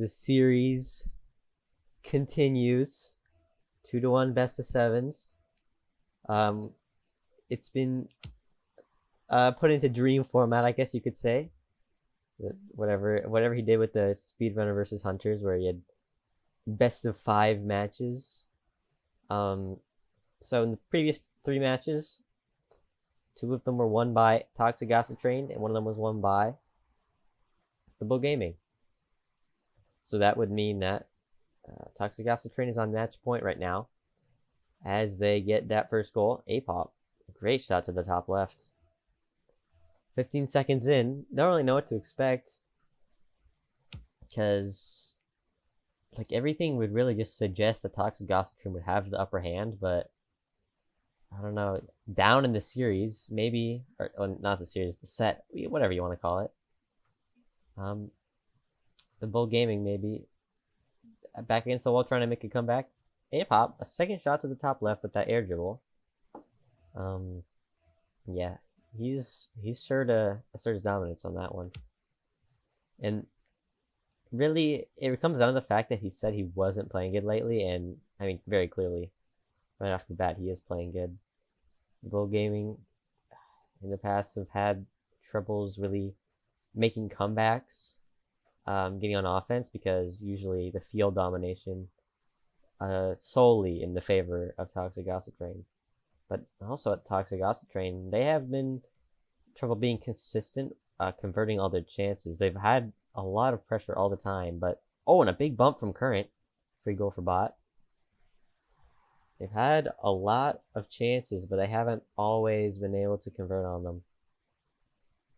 The series continues. 2-1 best of sevens. It's been put into dream format, I guess you could say. Whatever he did with the Speedrunner versus Hunters, where he had best of 5 matches. So in the previous 3 matches, 2 of them were won by Toxic Gossip Train, and 1 of them was won by the Bull Gaming. So that would mean that Toxic Gossip Train is on match point right now, as they get that first goal. A-Pop, great shot to the top left. 15 seconds in, don't really know what to expect, because like everything would really just suggest that Toxic Gossip Train would have the upper hand, but I don't know, down in the series, maybe, or not the series, the set, whatever you want to call it. The Bull Gaming maybe back against the wall trying to make a comeback. A-Pop, a second shot to the top left with that air dribble. Yeah, he's sure to assert his dominance on that one. And really, it comes down to the fact that he said he wasn't playing good lately, and I mean, very clearly, right off the bat, he is playing good. Bull Gaming in the past have had troubles really making comebacks, getting on offense, because usually the field domination solely in the favor of Toxic Gossip Train. But also at Toxic Gossip Train, they have been trouble being consistent, converting all their chances. They've had a lot of pressure all the time, but and a big bump from Current. Free goal for Bot. They've had a lot of chances, but they haven't always been able to convert on them.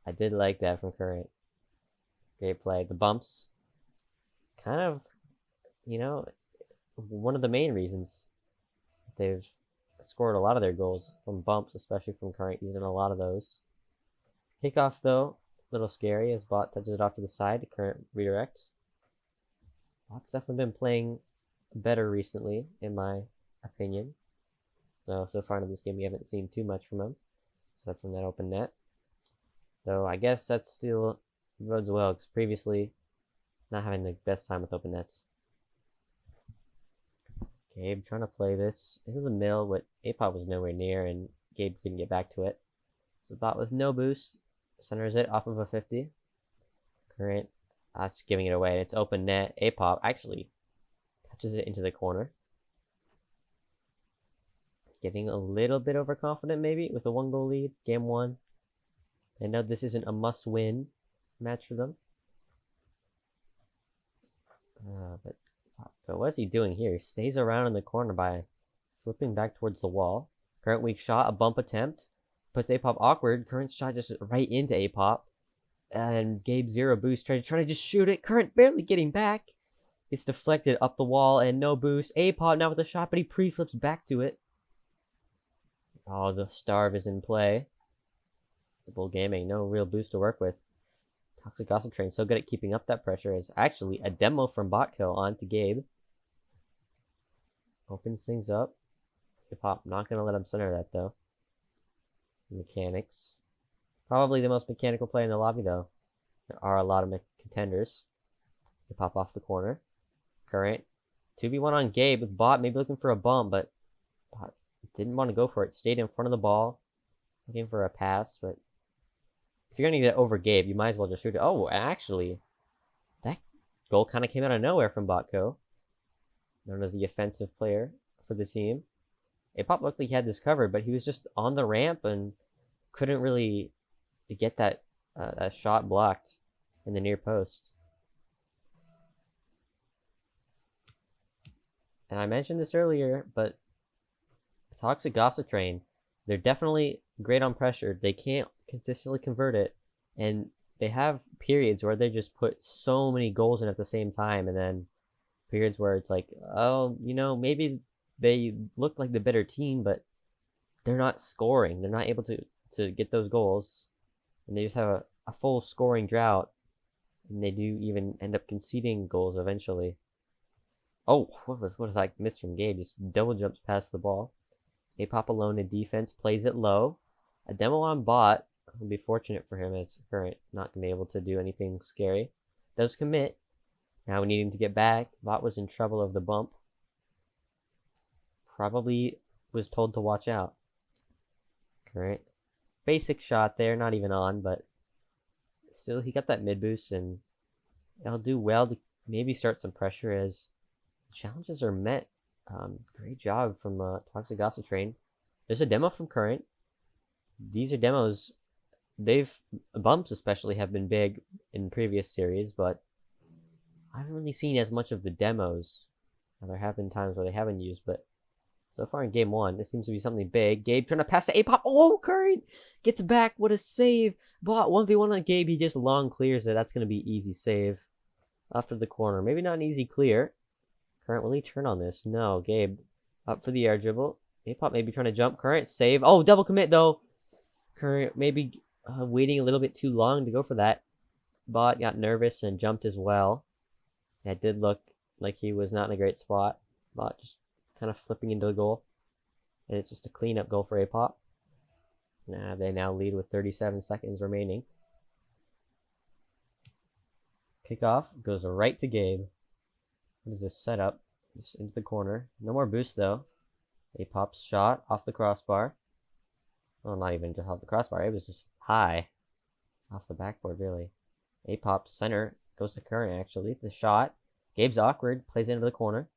I did like that from Current. Great play. The bumps, kind of, one of the main reasons they've scored a lot of their goals from bumps, especially from Current, using a lot of those. Kickoff, though, a little scary as Bot touches it off to the side. Current redirects. Bot's definitely been playing better recently, in my opinion. So far in this game, we haven't seen too much from him. So from that open net. Though I guess that still bodes well, because previously, not having the best time with open nets. Gabe trying to play this into the middle, but A-Pop was nowhere near, and Gabe couldn't get back to it. So Bot with no boost centers it off of a 50. Current, just giving it away, and it's open net. A-Pop actually touches it into the corner. Getting a little bit overconfident maybe with a 1-goal lead. Game 1. I know this isn't a must-win match for them. But what is he doing here? He stays around in the corner by flipping back towards the wall. Current weak shot, a bump attempt. Puts A-Pop awkward. Current's shot just right into A-Pop. And Gabe 0 boost, trying to just shoot it. Current barely getting back. It's deflected up the wall and no boost. A-Pop now with the shot, but he pre-flips back to it. Oh, the starve is in play. The Bull Gaming, no real boost to work with. Toxic Gossip Train so good at keeping up that pressure, as actually a demo from Botco onto Gabe. Opens things up. A-Pop not going to let him center that, though. Mechanics. Probably the most mechanical play in the lobby, though. There are a lot of contenders. A-Pop off the corner. Current. 2v1 on Gabe with Bot, maybe looking for a bump, but Bot didn't want to go for it. Stayed in front of the ball. Looking for a pass, but if you're going to get over Gabe, you might as well just shoot it. Oh, actually, that goal kind of came out of nowhere from Botco. Known as the offensive player for the team. A-Pop looked like he had this covered, but he was just on the ramp and couldn't really get that shot blocked in the near post. And I mentioned this earlier, but Toxic Gossip Train, they're definitely great on pressure. They can't consistently convert it, and they have periods where they just put so many goals in at the same time, and then periods where it's like, oh, maybe they look like the better team, but they're not scoring. They're not able to get those goals, and they just have a full scoring drought, and they do even end up conceding goals eventually. Oh, what was that miss from Gabe? Just double jumps past the ball. A-Pop alone in defense, plays it low. A demo on Bot will be fortunate for him, as Current not going to be able to do anything scary. Does commit. Now we need him to get back. Bot was in trouble of the bump. Probably was told to watch out. Alright. Basic shot there, not even on, but still he got that mid boost, and it'll do well to maybe start some pressure as challenges are met. Great job from Toxic Gossip Train. There's a demo from Current. These are demos. Bumps especially have been big in previous series, but I haven't really seen as much of the demos. Now, there have been times where they haven't used, but so far in game 1, this seems to be something big. Gabe trying to pass to A-Pop. Oh, Current gets back. What a save. Bot 1v1 on Gabe. He just long clears it. That's going to be easy save. After the corner. Maybe not an easy clear. Current, will he turn on this? No. Gabe up for the air dribble. A-Pop maybe trying to jump. Current save. Oh, double commit though. Current maybe waiting a little bit too long to go for that. Bot got nervous and jumped as well. That did look like he was not in a great spot. Bot just kind of flipping into the goal. And it's just a cleanup goal for A-Pop. They now lead with 37 seconds remaining. Kickoff goes right to Gabe. What is this setup? Just into the corner. No more boost though. A-Pop's shot off the crossbar. Well, not even just off the crossbar. It was just high. Off the backboard, really. A-Pop's center goes to Current, actually. The shot. Gabe's awkward. Plays into the corner.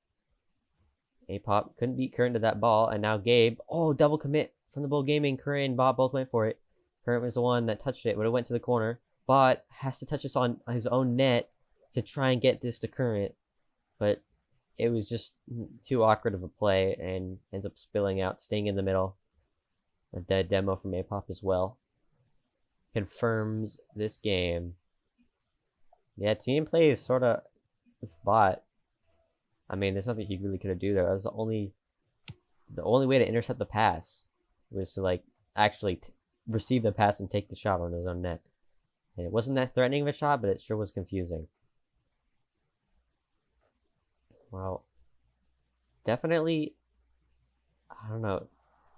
A-Pop couldn't beat Current to that ball. And now Gabe. Oh, double commit from the Bull Gaming. Current and Bot both went for it. Current was the one that touched it, but it went to the corner. Bot has to touch this on his own net to try and get this to Current. But it was just too awkward of a play and ends up spilling out, staying in the middle. A dead demo from A-Pop as well. Confirms this game. Yeah, team play is sort of with Bot. I mean, there's nothing he really could do there. That was the only way to intercept the pass was to like actually receive the pass and take the shot on his own net. And it wasn't that threatening of a shot, but it sure was confusing. Well, definitely, I don't know,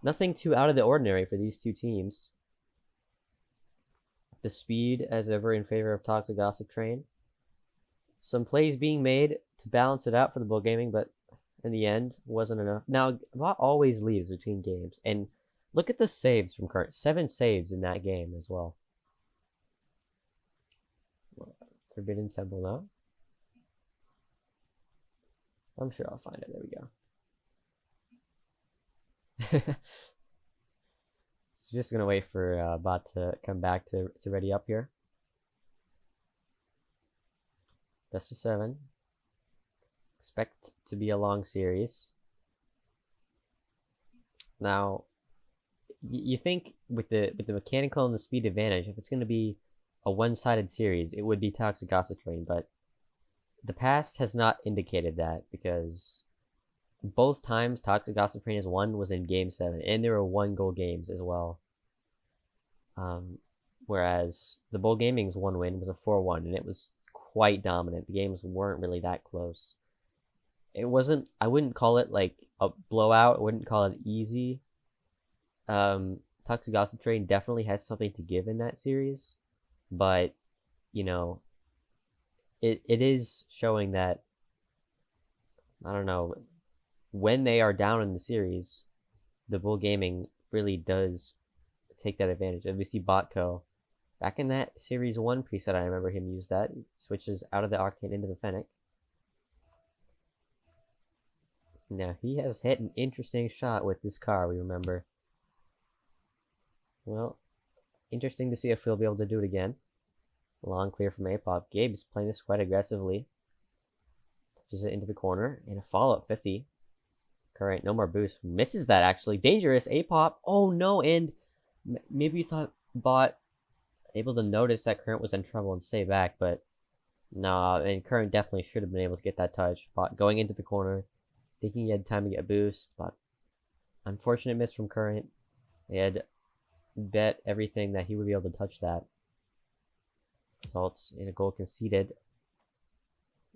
nothing too out of the ordinary for these two teams. The speed, as ever, in favor of Toxic Gossip Train. Some plays being made to balance it out for the Bull Gaming, but in the end, wasn't enough. Now, Bot always leaves between games, and look at the saves from Current. 7 saves in that game as well. Forbidden Temple now. I'm sure I'll find it. There we go. So just gonna wait for Bot to come back to ready up here. Best of 7. Expect to be a long series. Now, you think with the mechanical and the speed advantage, if it's going to be a one-sided series, it would be Toxic Gossip Train, but the past has not indicated that, because both times Toxic Gossip Train has won was in Game 7, and there were 1-goal games as well. Whereas the Bull Gaming's one win was a 4-1, and it was quite dominant. The games weren't really that close. It wasn't, I wouldn't call it like a blowout. I wouldn't call it easy. Toxic Gossip Train definitely has something to give in that series, but you know, it is showing that, I don't know, when they are down in the series, the Bull Gaming really does take that advantage. And we see Botco back in that series 1 preset. I remember him use that. He switches out of the Arcane into the Fennec. Now he has hit an interesting shot with this car, we remember. Well, interesting to see if he'll be able to do it again. Long clear from A-Pop. Gabe's playing this quite aggressively. Touches it into the corner. And a follow-up 50. Current, no more boost. Misses that, actually. Dangerous. A-Pop. Oh, no. And maybe you thought Bot able to notice that Current was in trouble and stay back, but no. And Current definitely should have been able to get that touch. Bot going into the corner, thinking he had time to get a boost, but unfortunate miss from Current. They had bet everything that he would be able to touch that. Results in a goal conceded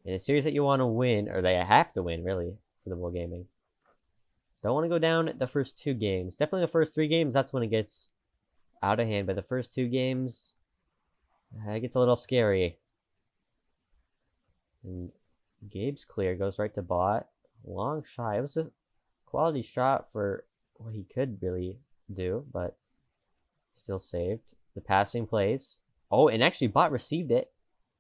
in a series that you want to win, or they have to win, really, for the Bull Gaming. Don't want to go down the first 2 games. Definitely the first 3 games, that's when it gets out of hand. But the first 2 games, it gets a little scary. And Gabe's clear, goes right to bot. Long shot. It was a quality shot for what he could really do, but still saved. The passing plays. Oh, and actually bot received it.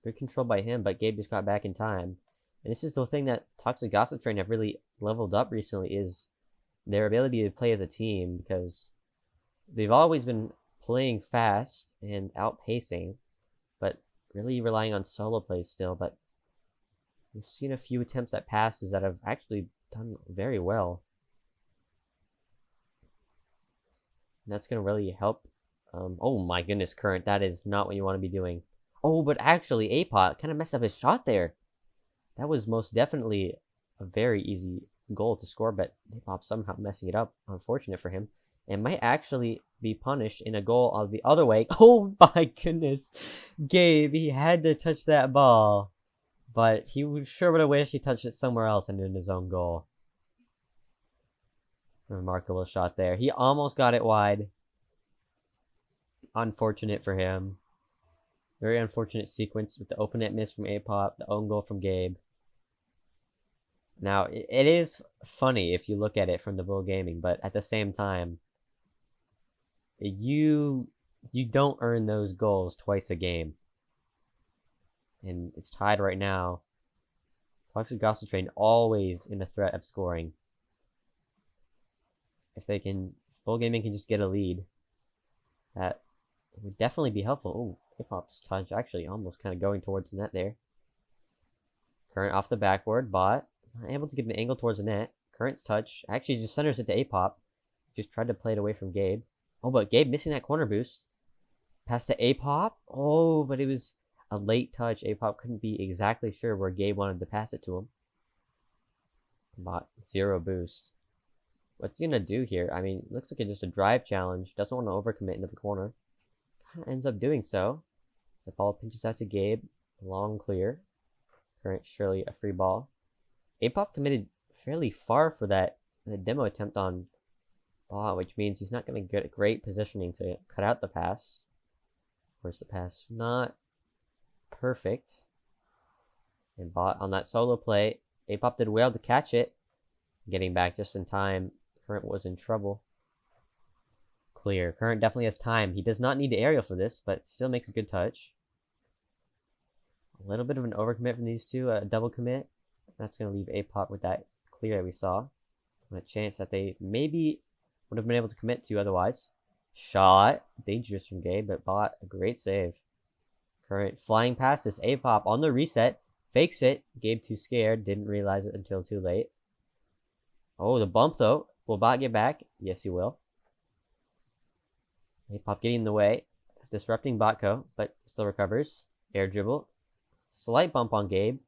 Good control by him, but Gabe just got back in time. And this is the thing that Toxic Gossip Train have really leveled up recently, is their ability to play as a team, because they've always been playing fast and outpacing, but really relying on solo plays still. But we've seen a few attempts at passes that have actually done very well. And that's going to really help. Oh my goodness, Current, that is not what you want to be doing. Oh, but actually, Apot kind of messed up his shot there. That was most definitely a very easy goal to score, but Apop somehow messing it up. Unfortunate for him. And might actually be punished in a goal of the other way. Oh my goodness. Gabe, he had to touch that ball. But he sure would have wished he touched it somewhere else and in his own goal. Remarkable shot there. He almost got it wide. Unfortunate for him. Very unfortunate sequence with the open net miss from Apop, the own goal from Gabe. Now, it is funny if you look at it from the Bull Gaming, but at the same time, you don't earn those goals twice a game. And it's tied right now. Toxic Gossip Train always in the threat of scoring. If Bull Gaming can just get a lead, that would definitely be helpful. Oh, Hip-Hop's touch actually almost kind of going towards the net there. Current off the backboard, bot. Not able to get an angle towards the net. Current's touch actually just centers it to Apop. Just tried to play it away from Gabe. Oh, but Gabe missing that corner boost. Pass to Apop. Oh, but it was a late touch. Apop couldn't be exactly sure where Gabe wanted to pass it to him. Bot, 0 boost. What's he gonna do here? I mean, looks like it's just a drive challenge. Doesn't want to overcommit into the corner. Kind of ends up doing so. The ball pinches out to Gabe. Long clear. Current surely a free ball. Apop committed fairly far for the demo attempt on ball, which means he's not going to get great positioning to cut out the pass. Of course, the pass not perfect. And bot on that solo play, Apop did well to catch it. Getting back just in time. Current was in trouble. Clear. Current definitely has time. He does not need the aerial for this, but still makes a good touch. A little bit of an overcommit from these two, a double commit. That's going to leave Apop with that clear that we saw. And a chance that they maybe would have been able to commit to otherwise. Shot. Dangerous from Gabe, but bot a great save. Current flying past this Apop on the reset. Fakes it. Gabe too scared. Didn't realize it until too late. Oh, the bump though. Will bot get back? Yes, he will. Apop getting in the way. Disrupting Botco, but still recovers. Air dribble. Slight bump on Gabe.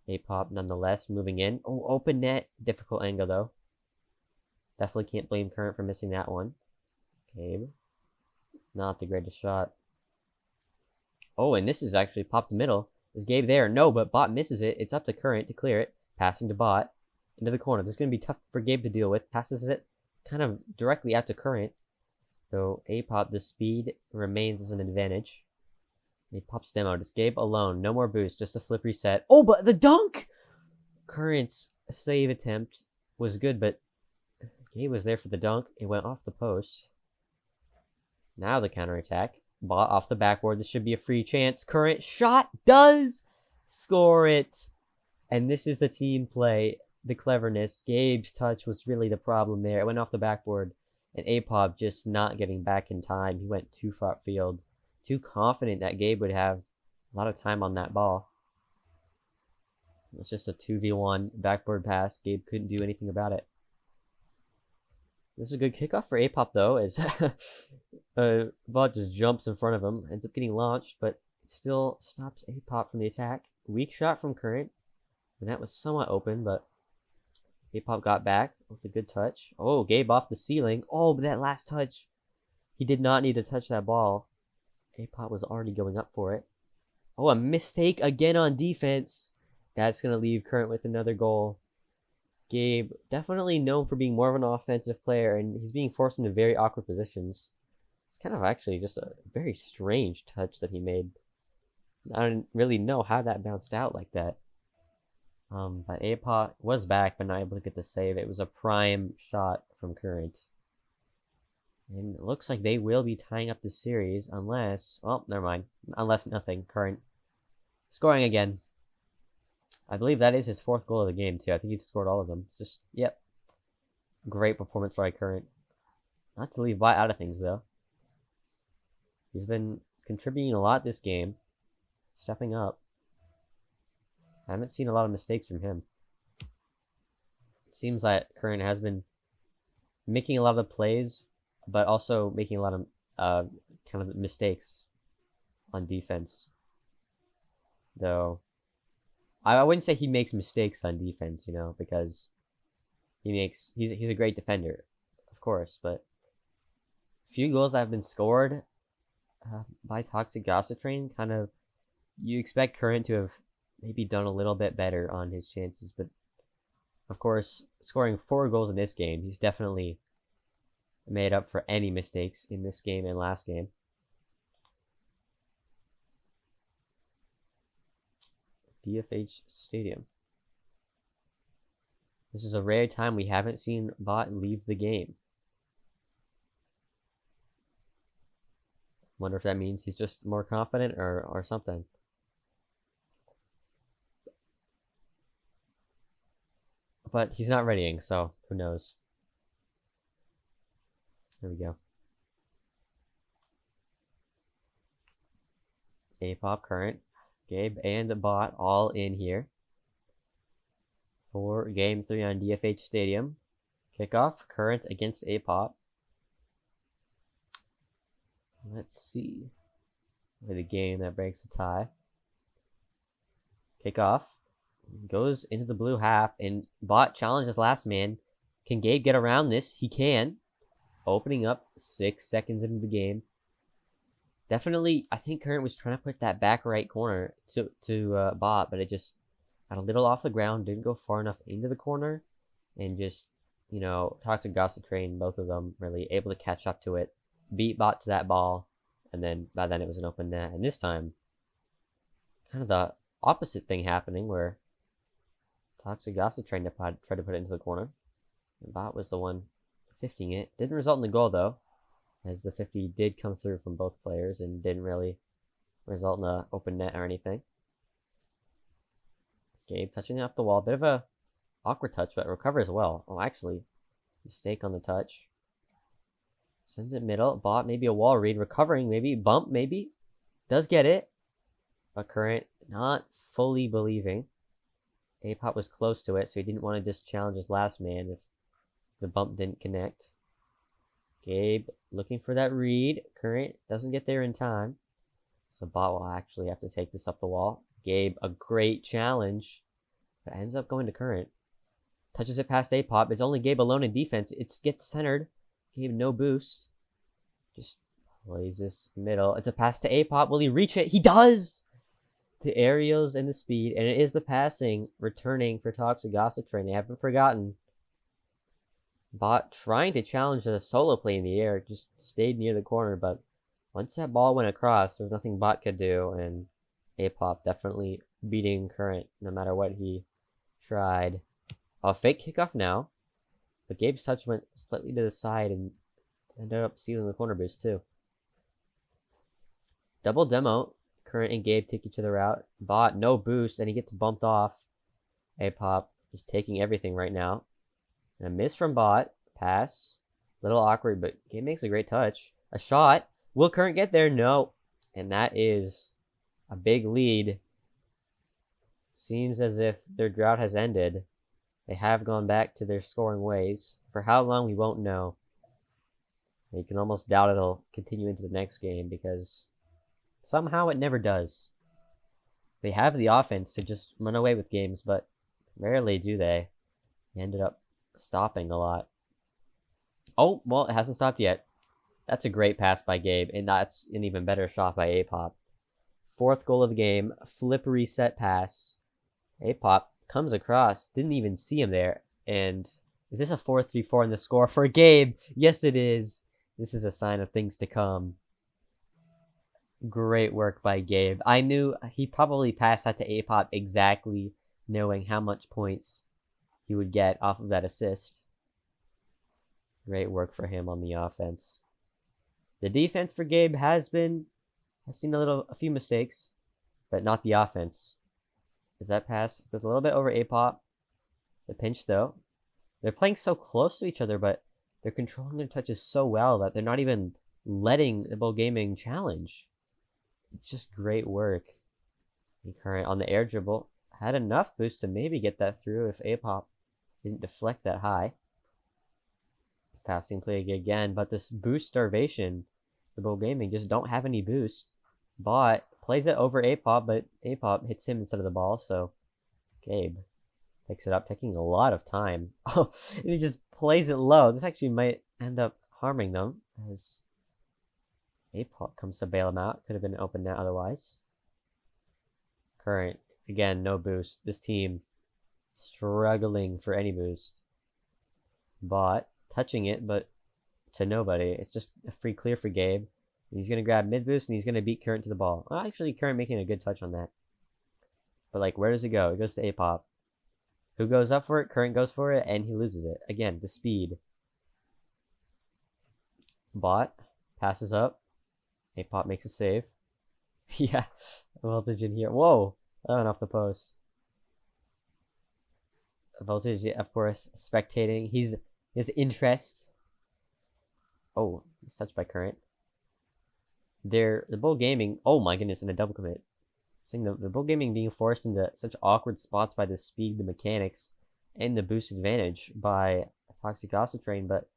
Apop nonetheless moving in. Oh, open net. Difficult angle though. Definitely can't blame Current for missing that one. Gabe. Not the greatest shot. Oh, and this is actually popped middle. Is Gabe there? No, but bot misses it. It's up to Current to clear it. Passing to bot. Into the corner. This is going to be tough for Gabe to deal with. Passes it kind of directly out to Current. So Apop, the speed remains as an advantage. Apop's demo. It's Gabe alone. No more boost. Just a flip reset. Oh, but the dunk! Current's save attempt was good, but Gabe was there for the dunk. It went off the post. Now the counterattack. Bot off the backboard. This should be a free chance. Current shot does score it. And this is the team play. The cleverness. Gabe's touch was really the problem there. It went off the backboard. And Apop just not getting back in time. He went too far field. Too confident that Gabe would have a lot of time on that ball. It's just a 2v1 backboard pass. Gabe couldn't do anything about it. This is a good kickoff for Apop though, as ball just jumps in front of him. Ends up getting launched, but it still stops Apop from the attack. Weak shot from Current. And that was somewhat open, but Apop got back with a good touch. Oh, Gabe off the ceiling. Oh, but that last touch. He did not need to touch that ball. Apop was already going up for it. Oh, a mistake again on defense. That's going to leave Current with another goal. Gabe, definitely known for being more of an offensive player, and he's being forced into very awkward positions. It's kind of actually just a very strange touch that he made. I don't really know how that bounced out like that. But APOT was back, but not able to get the save. It was a prime shot from Current. And it looks like they will be tying up the series unless... Oh, never mind. Unless nothing. Current scoring again. I believe that is his 4th goal of the game, too. I think he's scored all of them. It's just, yep. Great performance by Current. Not to leave Bot out of things, though. He's been contributing a lot this game. Stepping up. I haven't seen a lot of mistakes from him. It seems like Current has been making a lot of the plays, but also making a lot of kind of mistakes on defense. Though, I wouldn't say he makes mistakes on defense, you know, because he's a great defender, of course, but a few goals that have been scored by Toxic Gossip Train, kind of, you expect Current to have maybe done a little bit better on his chances, but of course, scoring 4 goals in this game, he's definitely made up for any mistakes in this game and last game. DFH Stadium. This is a rare time we haven't seen Bot leave the game. Wonder if that means he's just more confident or something. But he's not readying, so who knows. There we go. A-Pop, Current, Gabe, and the Bot all in here for Game 3 on DFH Stadium. Kickoff, Current against A-Pop. Let's see. The game that breaks the tie. Kickoff. Goes into the blue half, and Bot challenges last man. Can Gabe get around this? He can. Opening up 6 seconds into the game. Definitely, I think Current was trying to put that back right corner to Bot, but it just got a little off the ground, didn't go far enough into the corner, and just, you know, Toxic Gossip Train, both of them really able to catch up to it, beat Bot to that ball, and then by then it was an open net. And this time, kind of the opposite thing happening, where Toxic Gossip Train tried to put it into the corner, and Bot was the one 50ing it. Didn't result in the goal, though, as the 50 did come through from both players and didn't really result in an open net or anything. Gabe touching it off the wall. Bit of a awkward touch, but recovers well. Oh, actually, mistake on the touch. Sends it middle. Bot, maybe a wall read. Recovering, maybe. Bump, maybe. Does get it. But Current not fully believing. A-Pop was close to it, so he didn't want to just challenge his last man if the bump didn't connect. Gabe looking for that read. Current doesn't get there in time. So Bot will actually have to take this up the wall. Gabe, a great challenge. But ends up going to Current. Touches it past A-Pop. It's only Gabe alone in defense. It gets centered. Gabe, no boost. Just plays this middle. It's a pass to A-Pop. Will he reach it? He does! The aerials and the speed. And it is the passing returning for Toxic Gossip Train. They haven't forgotten. Bot trying to challenge a solo play in the air. Just stayed near the corner. But once that ball went across, there was nothing Bot could do. And A-Pop definitely beating Current no matter what he tried. A fake kickoff now. But Gabe's touch went slightly to the side and ended up sealing the corner boost too. Double demo. Current and Gabe take each other out. Bot, no boost, and he gets bumped off. A-Pop is taking everything right now. And a miss from Bot. Pass. Little awkward, but Gabe makes a great touch. A shot. Will Current get there? No. And that is a big lead. Seems as if their drought has ended. They have gone back to their scoring ways. For how long, we won't know. You can almost doubt it'll continue into the next game because somehow it never does. They have the offense to just run away with games, but rarely do they. They ended up stopping a lot. Oh, well, it hasn't stopped yet. That's a great pass by Gabe, and that's an even better shot by A-Pop. 4th goal of the game, flip reset pass. A-Pop comes across, didn't even see him there, and is this a 4-3-4 in the score for Gabe? Yes, it is. This is a sign of things to come. Great work by Gabe. I knew he probably passed that to A-Pop exactly knowing how much points he would get off of that assist. Great work for him on the offense. The defense for Gabe has seen a few mistakes, but not the offense. As that pass goes a little bit over APOP. The pinch though. They're playing so close to each other, but they're controlling their touches so well that they're not even letting the Bull Gaming challenge. It's just great work. Current on the air dribble had enough boost to maybe get that through if APOP didn't deflect that high. Passing play again, but this boost starvation, the Bull Gaming just don't have any boost. Bot plays it over APOP, but APOP hits him instead of the ball, so Gabe picks it up, taking a lot of time. Oh, and he just plays it low. This actually might end up harming them as APOP comes to bail him out. Could have been an open net otherwise. Current, again, no boost. This team struggling for any boost. Bot touching it, but to nobody. It's just a free clear for Gabe. And he's going to grab mid boost and he's going to beat Current to the ball. Well, actually, Current making a good touch on that. But, like, where does it go? It goes to APOP. Who goes up for it? Current goes for it, and he loses it. Again, the speed. Bot passes up. APOP makes a save. Yeah, voltage in here. Whoa, that went off the post. Voltage, of course, spectating. His interest. Oh, it's touched by Current. The Bull Gaming. Oh my goodness, and a double commit. Seeing the Bull Gaming being forced into such awkward spots by the speed, the mechanics, and the boost advantage by Toxic Gossip Train, but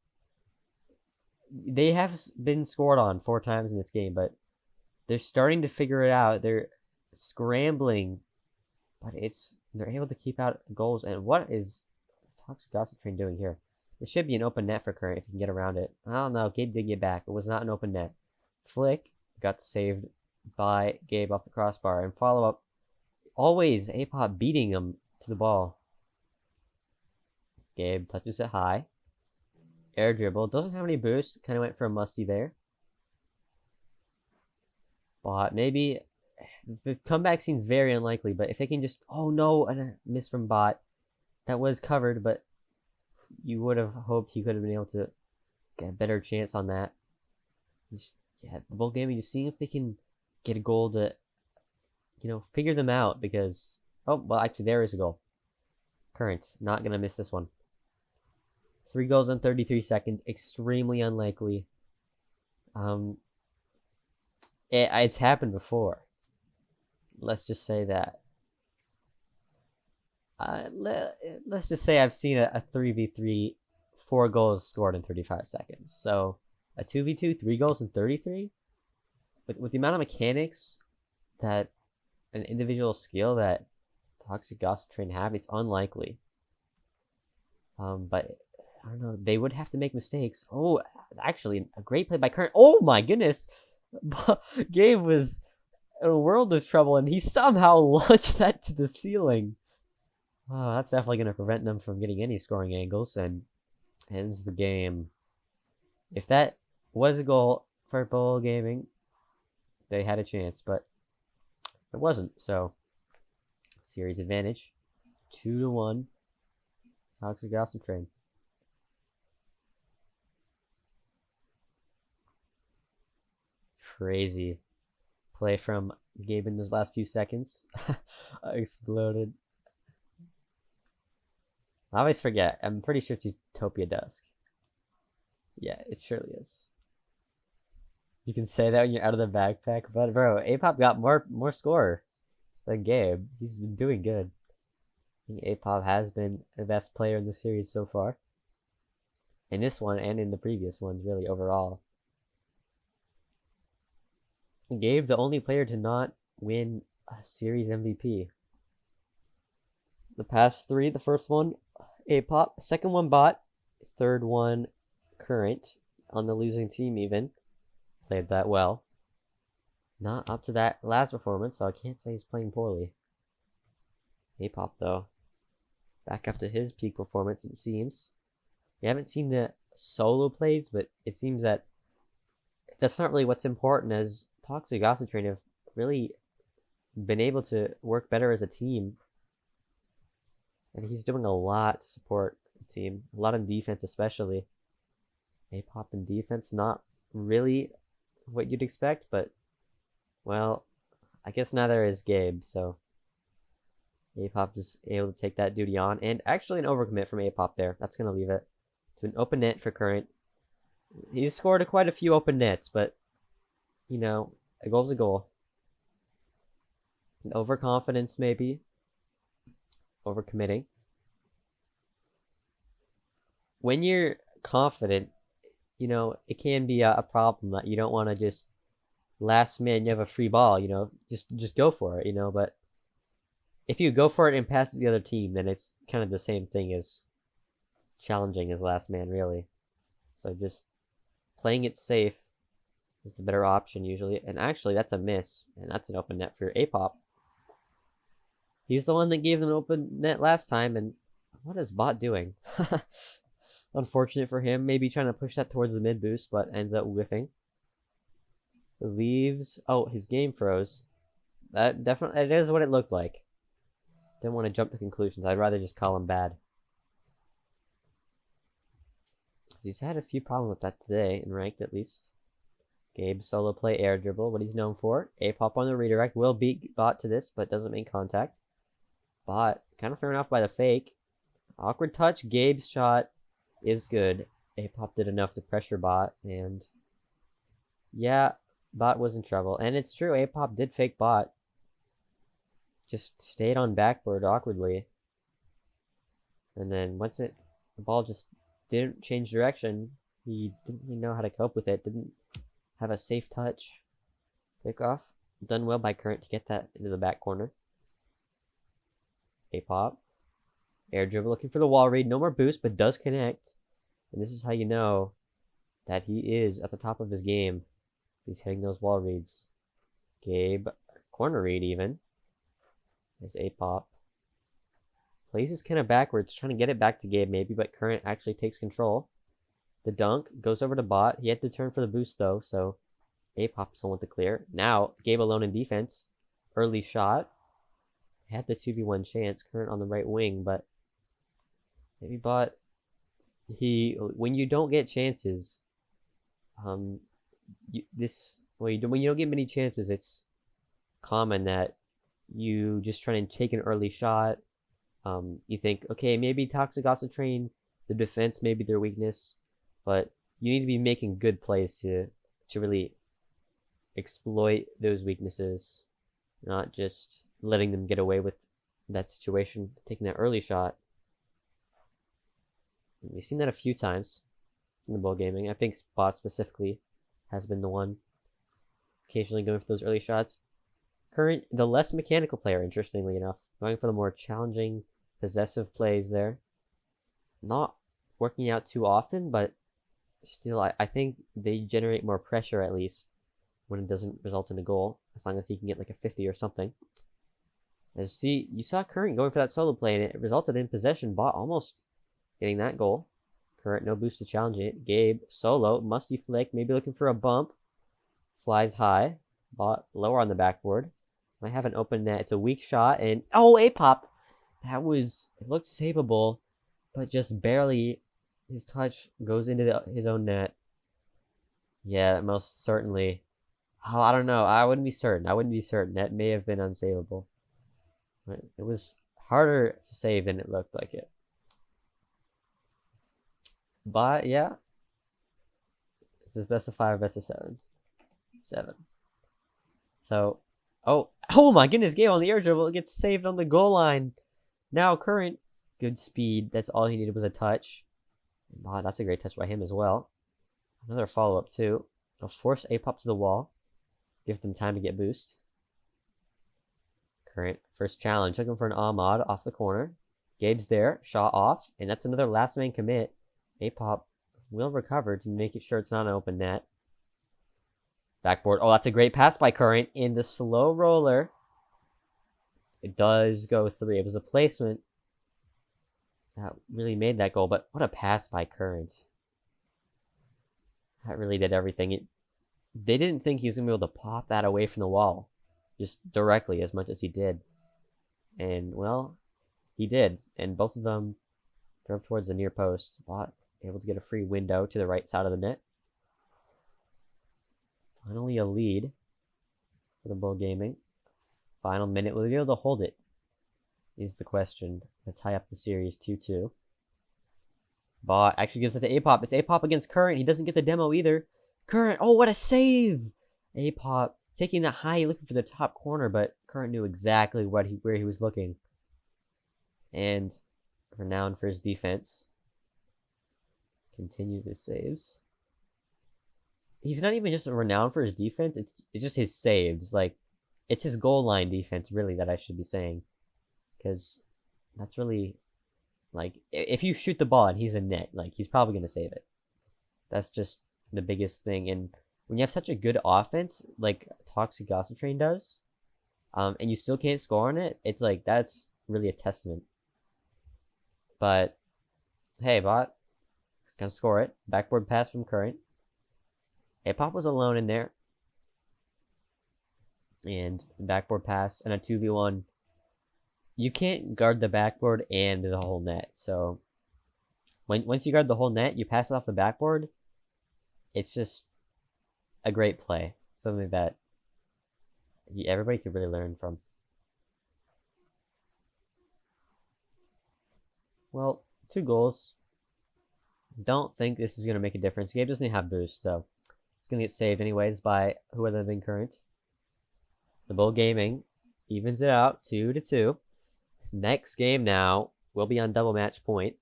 they have been scored on 4 times in this game, but they're starting to figure it out. They're scrambling, but they're able to keep out goals. And what is Toxic Gossip Train doing here? This should be an open net for Current if you can get around it. I don't know. Gabe did get back. It was not an open net. Flick got saved by Gabe off the crossbar. And follow up. Always APOP beating him to the ball. Gabe touches it high. Air dribble. Doesn't have any boost. Kind of went for a musty there. Bot. Maybe the comeback seems very unlikely, but if they can just... Oh no, and a miss from Bot. That was covered, but you would have hoped he could have been able to get a better chance on that. The Bull Gaming, just seeing if they can get a goal to, figure them out, because... Oh, well, actually, there is a goal. Current. Not going to miss this one. 3 goals in 33 seconds. Extremely unlikely. It's happened before. Let's just say that. Let's just say I've seen a 3v3, 4 goals scored in 35 seconds. So a 2v2, 3 goals in 33? With the amount of mechanics that an individual skill that Toxic Gossip Train have, it's unlikely. But I don't know. They would have to make mistakes. Oh, actually, a great play by Current. Oh my goodness! Gabe was in a world of trouble, and he somehow launched that to the ceiling. Oh, that's definitely going to prevent them from getting any scoring angles, and ends the game. If that was a goal for Bull Gaming, they had a chance, but it wasn't. So, series advantage, 2-1. Toxic Gossip Train. Crazy play from Gabe in those last few seconds. Exploded. I always forget. I'm pretty sure it's Utopia Dusk. Yeah, it surely is. You can say that when you're out of the backpack, but bro, APOP got more score than Gabe. He's been doing good. I think APOP has been the best player in the series so far. In this one and in the previous ones, really, overall. Gabe, the only player to not win a series MVP. The past 3, the first one, APOP. Second one, Bot. Third one, Current. On the losing team, even. Played that well. Not up to that last performance, so I can't say he's playing poorly. APOP, though. Back up to his peak performance, it seems. We haven't seen the solo plays, but it seems that that's not really what's important, as Toxic Gossip Train have really been able to work better as a team. And he's doing a lot to support the team. A lot on defense, especially. A-Pop in defense, not really what you'd expect, but, well, I guess neither is Gabe, so A-Pop is able to take that duty on. And actually an overcommit from A-Pop there. That's going to leave it to an open net for Current. He's scored quite a few open nets, but, you know, a goal's a goal. Overconfidence, maybe. Overcommitting. When you're confident, you know, it can be a problem that you don't want to just last minute, you have a free ball, you know, just go for it, you know, but if you go for it and pass it to the other team, then it's kind of the same thing as challenging as last man, really. So just playing it safe is the better option usually. And actually, that's a miss, and that's an open net for A-Pop. He's the one that gave them an open net last time, and what is Bot doing? Unfortunate for him. Maybe trying to push that towards the mid boost, but ends up whiffing. Leaves. Oh, his game froze. That definitely, it is what it looked like. Didn't want to jump to conclusions. I'd rather just call him bad. He's had a few problems with that today, in ranked at least. Gabe solo play air dribble, what he's known for. A-Pop on the redirect will beat Bot to this, but doesn't make contact. Bot kind of thrown off by the fake. Awkward touch. Gabe's shot is good. A-Pop did enough to pressure Bot, and yeah, Bot was in trouble. And it's true, A-Pop did fake Bot. Just stayed on backboard awkwardly. And then once the ball just didn't change direction, he didn't really know how to cope with it. Didn't have a safe touch. Pickoff. Done well by Current to get that into the back corner. A-Pop. Air dribble looking for the wall read. No more boost, but does connect. And this is how you know that he is at the top of his game. He's hitting those wall reads. Gabe. Corner read even. There's A-Pop. Plays his kind of backwards, trying to get it back to Gabe maybe, but Current actually takes control. The dunk goes over to Bot. He had to turn for the boost though, so A-Pop someone to clear. Now, Gabe alone in defense. Early shot. Had the 2v1 chance. Current on the right wing, but maybe Bot. When you don't get chances, when you don't get many chances, it's common that you just try and take an early shot. You think, okay, maybe Toxic also train the defense, maybe their weakness, but you need to be making good plays to really exploit those weaknesses, not just letting them get away with that situation, taking that early shot. We've seen that a few times in the bowl gaming. I think Spot specifically has been the one occasionally going for those early shots. Current, the less mechanical player, interestingly enough, going for the more challenging, possessive plays there. Not working out too often, but still, I think they generate more pressure at least when it doesn't result in a goal, as long as he can get like a 50 or something. As you saw Current going for that solo play, and it resulted in possession. Bot almost getting that goal. Current, no boost to challenge it. Gabe, solo, musty flick, maybe looking for a bump. Flies high. Bot lower on the backboard. Might have an open net. It's a weak shot, and oh, A-Pop! It looked savable, but just barely. His touch goes into his own net. Yeah, most certainly. Oh, I don't know. I wouldn't be certain. That may have been unsavable. But it was harder to save than it looked like it. But yeah, this is best of 5, best of 7. 7. So, oh my goodness, Gabe on the air dribble. It gets saved on the goal line. Now Current, good speed. That's all he needed was a touch. Wow, that's a great touch by him as well. Another follow-up too. He'll force A-Pop to the wall. Give them time to get boost. Current, first challenge. Looking for an Ahmad off the corner. Gabe's there. Shot off. And that's another last man commit. A-Pop will recover to make sure it's not an open net. Backboard. Oh, that's a great pass by Current. In the slow roller. It does go 3. It was a placement that really made that goal, but what a pass by Current. That really did everything. They didn't think he was going to be able to pop that away from the wall just directly as much as he did. And, well, He did, and both of them drove towards the near post. Bot able to get a free window to the right side of the net. Finally a lead for the Bull Gaming. Final minute. Will they be able to hold it? Is the question. To tie up the series 2-2. Bot actually gives it to Apop. It's Apop against Current. He doesn't get the demo either. Current. Oh, what a save! Apop taking that high, looking for the top corner, but Current knew exactly where he was looking. And renowned for his defense. Continues his saves. He's not even just renowned for his defense. It's just his saves. Like, it's his goal line defense, really, that I should be saying. Because that's really, like, if you shoot the ball and he's in net, like, he's probably going to save it. That's just the biggest thing. And when you have such a good offense, like Toxic Gossip Train does, and you still can't score on it, it's like, that's really a testament. But, hey, Bot, gonna score it. Backboard pass from Current. Apop was alone in there. And backboard pass and a 2v1. You can't guard the backboard and the whole net. So once you guard the whole net, you pass it off the backboard. It's just a great play. Something that everybody could really learn from. Well, 2 goals. Don't think this is going to make a difference. Gabe doesn't have boost, so it's going to get saved anyways by who other than Current. The Bull Gaming evens it out 2-2. Next game now will be on double match point.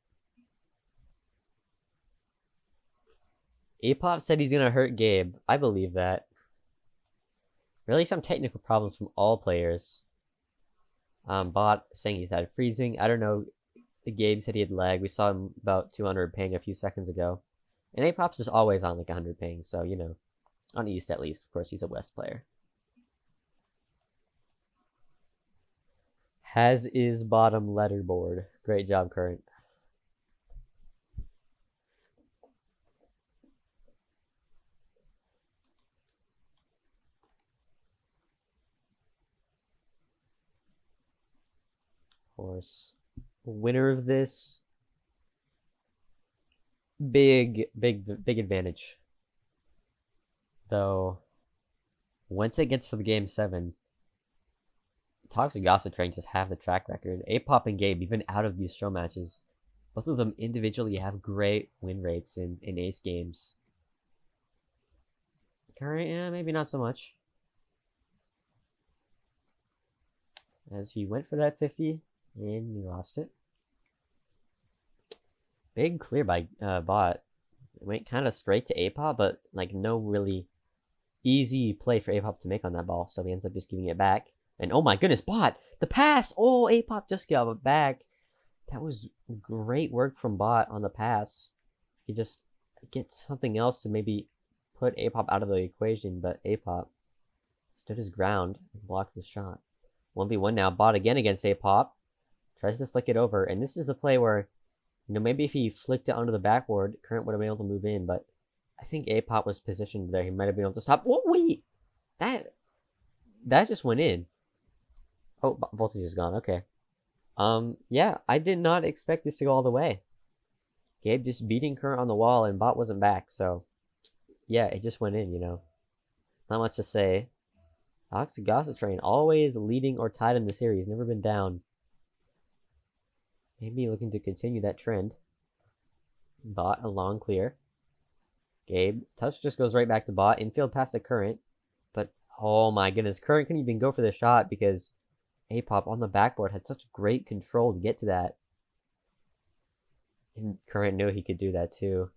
Apop said he's going to hurt Gabe. I believe that. Really some technical problems from all players. Bot saying he's had freezing. I don't know. Gabe said he had lag. We saw him about 200 ping a few seconds ago. And Apop's is always on like 100 ping, so, you know, on East at least. Of course, he's a West player. Has is bottom letterboard. Great job, Current. Of course. Winner of this. Big advantage. Though, once it gets to the game 7, Toxic Gossip Train just have the track record. Apop and Gabe, even out of these show matches, both of them individually have great win rates in ace games. Current, yeah, maybe not so much. As he went for that 50, and he lost it. Big clear by Bot. It went kind of straight to Apop, but like no really easy play for Apop to make on that ball, so he ends up just giving it back. And oh my goodness, Bot! The pass! Oh, Apop just got it back. That was great work from Bot on the pass. He just get something else to maybe put Apop out of the equation, but Apop stood his ground and blocked the shot. 1v1 now. Bot again against Apop. Tries to flick it over, and this is the play where, you know, maybe if he flicked it onto the backboard, Current would have been able to move in, but I think Apop was positioned there. He might have been able to stop. Whoa, wait! That just went in. Oh, voltage is gone. Okay. Yeah, I did not expect this to go all the way. Gabe just beating Current on the wall, and Bot wasn't back, so yeah, it just went in, you know. Not much to say. Toxic Gossip Train, always leading or tied in the series, never been down. Maybe looking to continue that trend. Bot, a long clear. Gabe, touch just goes right back to Bot. Infield past the Current. But, oh my goodness, Current couldn't even go for the shot because Apop on the backboard had such great control to get to that. And Current knew he could do that too.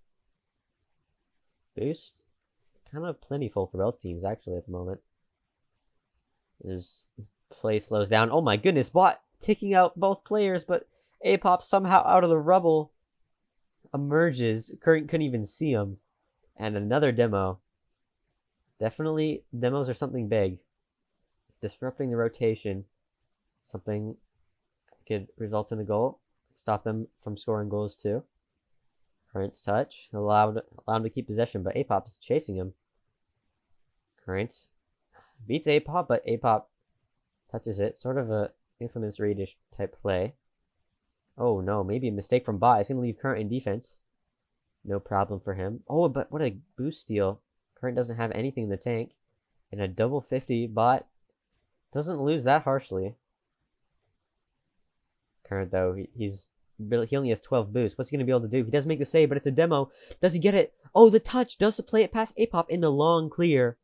Boost, kind of plentiful for both teams actually at the moment. His play slows down. Oh my goodness, Bot taking out both players, but Apop somehow out of the rubble emerges. Current couldn't even see him. And another demo. Definitely, demos are something big. Disrupting the rotation. Something could result in a goal. Stop them from scoring goals too. Current's touch. Allow him to keep possession, but Apop is chasing him. Current beats Apop, but Apop touches it. Sort of a infamous Radish type play. Oh no, maybe a mistake from bot. He's gonna leave Current in defense. No problem for him. Oh, but what a boost steal. Current doesn't have anything in the tank. And a double 50. Bot doesn't lose that harshly. Current, though, he only has 12 boosts. What's he going to be able to do? He does make the save, but it's a demo. Does he get it? Oh, the touch does the play it past Apop in the long clear.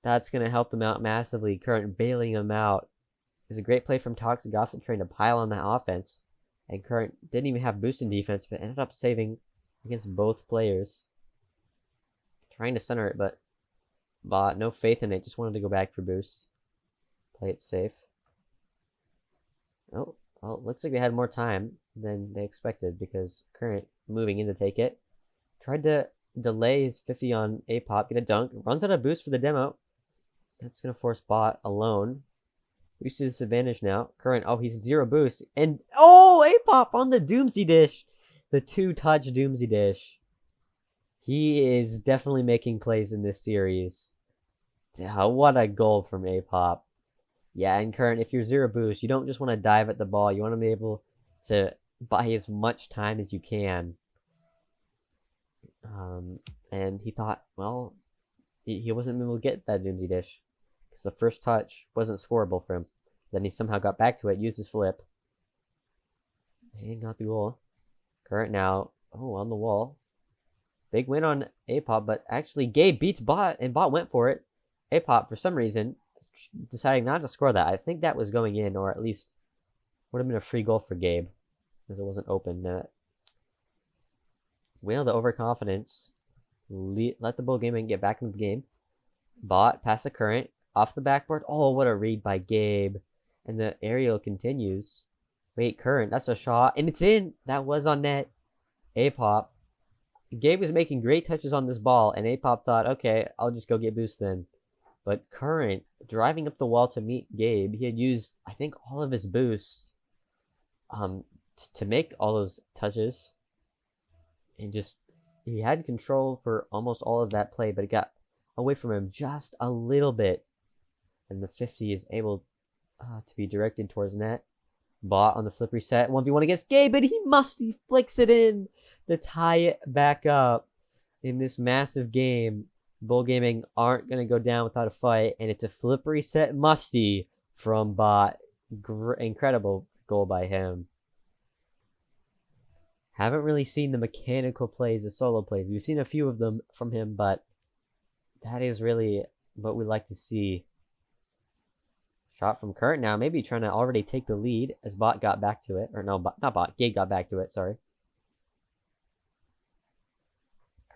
That's going to help them out massively. Current bailing them out. It was a great play from Toxic Gossip trying to pile on that offense. And Current didn't even have boost in defense, but ended up saving against both players. Trying to center it, but Bot, no faith in it. Just wanted to go back for boosts. Play it safe. Oh, well, looks like they had more time than they expected because Current moving in to take it. Tried to delay his 50 on Apop, get a dunk. Runs out of boost for the demo. That's going to force Bot alone. We see this advantage now. Current, oh, he's 0 boost. And, oh, Apop on the Doomsday Dish. The 2-touch Doomsday Dish. He is definitely making plays in this series. What a goal from Apop. Yeah, and Current, if you're 0 boost, you don't just want to dive at the ball. You want to be able to buy as much time as you can. And he thought, well, he wasn't able to get that Doomsday Dish because the first touch wasn't scoreable for him. Then he somehow got back to it, used his flip, and got the goal. Current now, oh, on the wall. Big win on Apop, but actually Gabe beats Bot, and Bot went for it. Apop, for some reason, deciding not to score that. I think that was going in, or at least would have been a free goal for Gabe, because it wasn't open net. Whale the overconfidence. Let the Bull Gaming get back into the game. Bot, past the Current, off the backboard. Oh, what a read by Gabe. And the aerial continues. Wait, Current, that's a shot. And it's in. That was on net. Apop. Gabe was making great touches on this ball, and Apop thought, okay, I'll just go get boost then. But Current, driving up the wall to meet Gabe, he had used, I think, all of his boosts to make all those touches. And just, he had control for almost all of that play, but it got away from him just a little bit. And the 50 is able to be directed towards net. Bot on the flip reset. 1v1 against Gabe, and he flicks it in to tie it back up in this massive game. Bull Gaming aren't going to go down without a fight, and it's a flip reset musty from Bot. Incredible goal by him. Haven't really seen the mechanical plays, the solo plays. We've seen a few of them from him, but that is really what we like to see. Shot from Current now, maybe trying to already take the lead as Bot got back to it. Or no, not Bot, Gabe got back to it, sorry.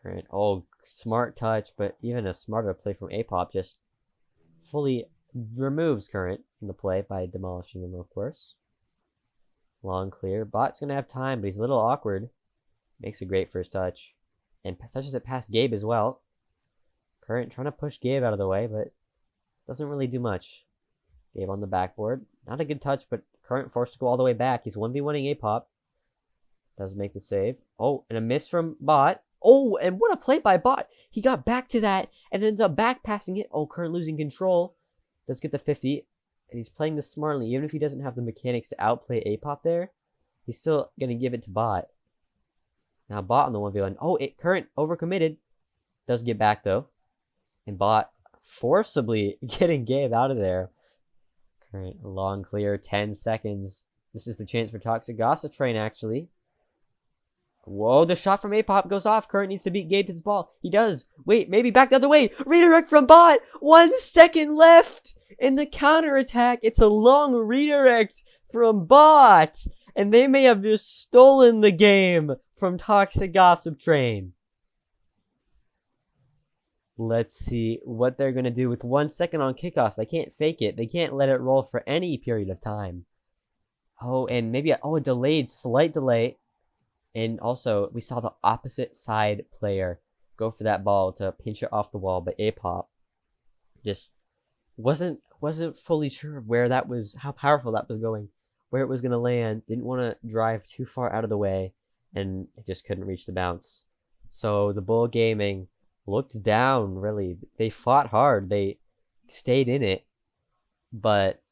Current, oh, smart touch, but even a smarter play from Apop just fully removes Current from the play by demolishing him, of course. Long clear. Bot's going to have time, but he's a little awkward. Makes a great first touch. And touches it past Gabe as well. Current trying to push Gabe out of the way, but doesn't really do much. Gabe on the backboard. Not a good touch, but Current forced to go all the way back. He's 1v1ing Apop. Does make the save. Oh, and a miss from Bot. Oh, and what a play by Bot. He got back to that and ends up back passing it. Oh, Current losing control. Does get the 50. And he's playing this smartly. Even if he doesn't have the mechanics to outplay Apop there, he's still going to give it to Bot. Now Bot on the 1v1. Oh, Current overcommitted. Does get back, though. And Bot forcibly getting Gabe out of there. Current, long clear, 10 seconds. This is the chance for Toxic Gossip Train, actually. Whoa, the shot from Apop goes off. Current needs to beat Gabe to this ball. He does. Wait, maybe back the other way. Redirect from Bot. 1 second left in the counterattack. It's a long redirect from Bot. And they may have just stolen the game from Toxic Gossip Train. Let's see what they're going to do with 1 second on kickoff. They can't fake it. They can't let it roll for any period of time. Oh, and maybe a slight delay. And also, we saw the opposite side player go for that ball to pinch it off the wall, but Apop just wasn't fully sure where that was, how powerful that was going, where it was going to land. Didn't want to drive too far out of the way, and it just couldn't reach the bounce. So the Bull Gaming looked down, really. They fought hard. They stayed in it, but